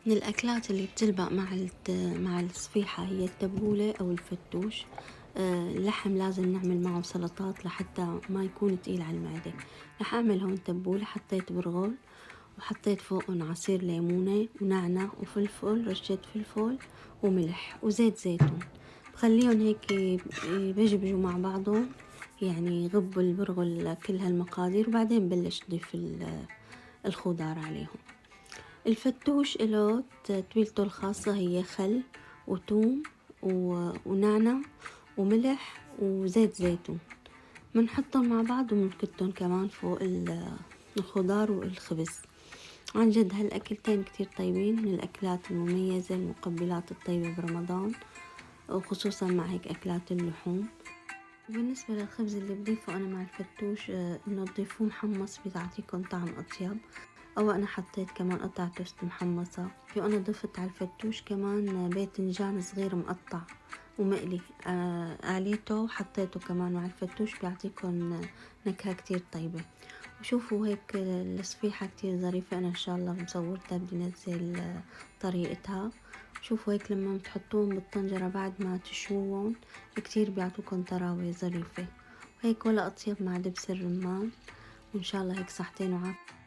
من الأكلات اللي بتلبق مع الصفيحة هي التبولة أو الفتوش. اللحم لازم نعمل معه سلطات لحتى ما يكون تقيل على المعدة. رح أعمل هون تبولة، حطيت برغل وحطيت فوقهم عصير ليمونة ونعناع وفلفل، رشة فلفل وملح وزيت زيتون. بخليهم هيك يبجبجوا مع بعضهم، يعني يغبوا البرغل كل هالمقادير، وبعدين بلش نضيف الخضار عليهم. الفتوش له تتبيلته الخاصة، هي خل وثوم ونعنع وملح وزيت زيتون. بنحطهم مع بعض وبنكتهم كمان فوق الخضار والخبز. عن جد هالأكلتين كتير طيبين، من الأكلات المميزة المقبلات الطيبة برمضان، وخصوصا مع هيك أكلات اللحوم. وبالنسبة للخبز اللي بضيفه أنا مع الفتوش، إنه تضيفوه محمص بتعطيكم طعم أطيب، أو أنا حطيت كمان قطع توست محمصة. وأنا ضفت على الفتوش كمان باذنجان صغير مقطع ومقلي، قليته وحطيته كمان مع الفتوش، بيعطيكم نكهة كتير طيبة. وشوفوا هيك الصفيحة كتير ظريفة، أنا إن شاء الله مصورتها، بدي نزل طريقتها. شوفوا هيك لما تحطوهم بالطنجرة بعد ما تشوون كتير بيعطوكم طراوة ظريفة، وهيك ولا أطيب مع دبس الرمان. وإن شاء الله هيك صحتين وعافية.